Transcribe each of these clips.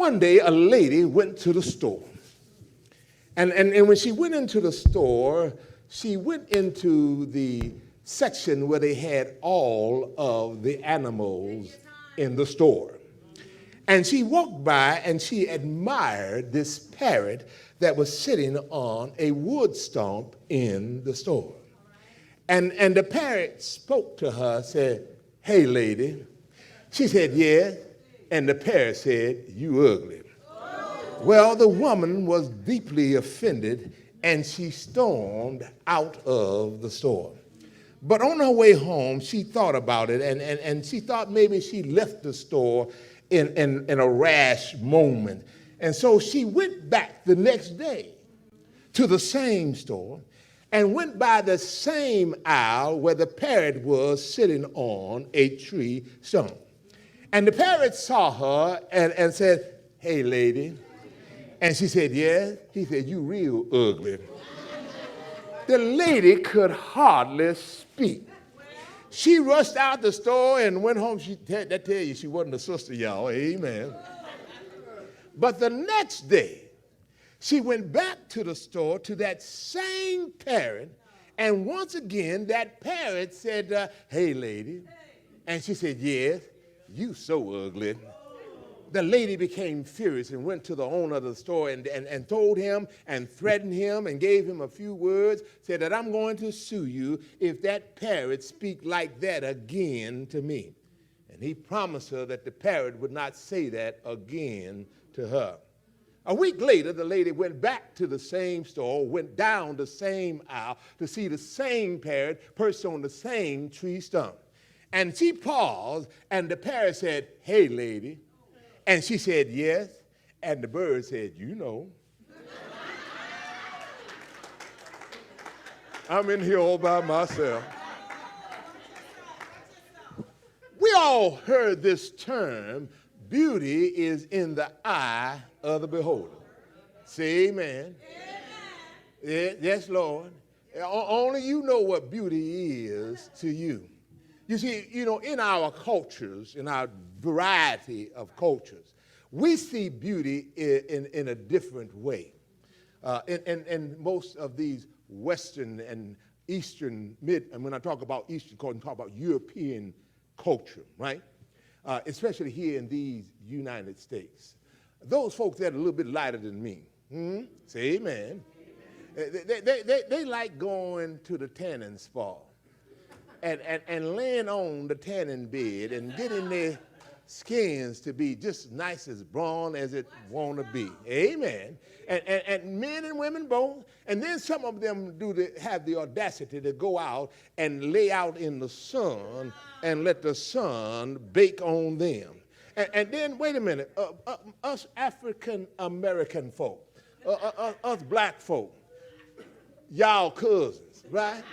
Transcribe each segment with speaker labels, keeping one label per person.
Speaker 1: One day, a lady went to the store. And when she went into the store, she went into the section where they had all of the animals in the store. And she walked by and she admired this parrot that was sitting on a wood stump in the store. And the parrot spoke to her, said, "Hey, lady." She said, "Yes." And the parrot said, "You ugly." Well, the woman was deeply offended and she stormed out of the store. But on her way home, she thought about it and she thought maybe she left the store in a rash moment. And so she went back the next day to the same store and went by the same aisle where the parrot was sitting on a tree stump. And the parrot saw her and said, "Hey, lady." And she said, "Yes." He said, "You real ugly." The lady could hardly speak. She rushed out the store and went home. That tell you she wasn't a sister, y'all. Amen. But the next day, she went back to the store to that same parrot. And once again, that parrot said, "Hey, lady." And she said, "Yes, you so ugly." The lady became furious and went to the owner of the store and told him and threatened him and gave him a few words, said that "I'm going to sue you if that parrot speak like that again to me." And he promised her that the parrot would not say that again to her. A week later, the lady went back to the same store, went down the same aisle to see the same parrot perched on the same tree stump. And she paused, and the parrot said, "Hey, lady." And she said, "Yes." And the bird said, "You know." I'm in here all by myself. We all heard this term, beauty is in the eye of the beholder. Say amen. Yes, Lord. Only you know what beauty is to you. You see, in our cultures, in our variety of cultures, we see beauty in a different way. In most of these Western and Eastern, and when I talk about Eastern culture, I talk about European culture, right? Especially here in these United States. Those folks that are a little bit lighter than me, say amen. They like going to the tanning spa. And laying on the tanning bed and getting their skins to be just nice as brown as it want to be. Amen. And men and women both. And then some of them have the audacity to go out and lay out in the sun and let the sun bake on them. And then, wait a minute, us African-American folk, us black folk, y'all cousins, right?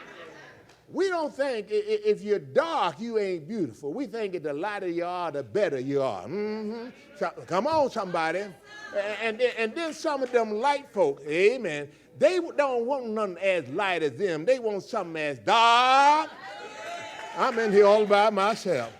Speaker 1: We don't think if you're dark, you ain't beautiful. We think that the lighter you are, the better you are. So, come on, somebody. And then some of them light folk, amen, they don't want nothing as light as them. They want something as dark. I'm in here all by myself.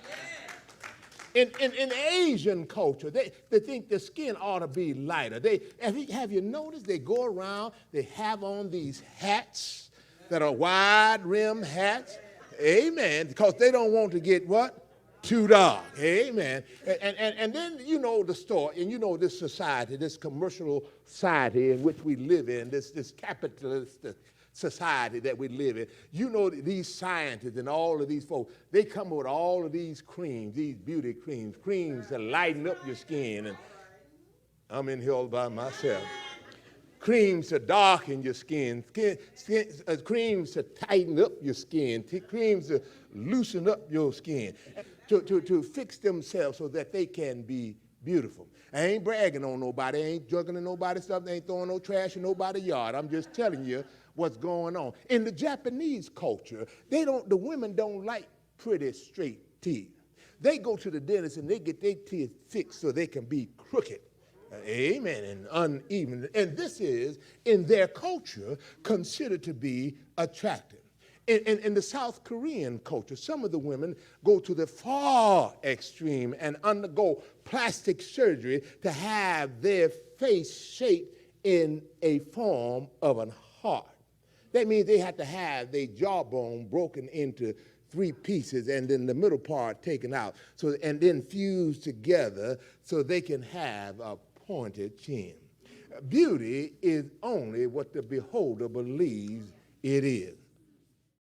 Speaker 1: In Asian culture, they think the skin ought to be lighter. Have you noticed they go around, they have on these hats that are wide rim hats, amen, because they don't want to get what? Too dark, amen. And then the store, and this society, this commercial society in which we live in, this capitalist society that we live in, these scientists and all of these folks, they come up with all of these creams, these beauty creams that lighten up your skin, and I'm in here all by myself. Creams to darken your skin, creams to tighten up your skin, creams to loosen up your skin, to fix themselves so that they can be beautiful. I ain't bragging on nobody, I ain't juggling nobody's stuff, I ain't throwing no trash in nobody's yard. I'm just telling you what's going on. In the Japanese culture, the women don't like pretty straight teeth. They go to the dentist and they get their teeth fixed so they can be crooked. Amen, and uneven. And this is, in their culture, considered to be attractive. In the South Korean culture, some of the women go to the far extreme and undergo plastic surgery to have their face shaped in a form of a heart. That means they have to have their jawbone broken into 3 pieces and then the middle part taken out, and then fused together so they can have a pointed chin. Beauty is only what the beholder believes it is.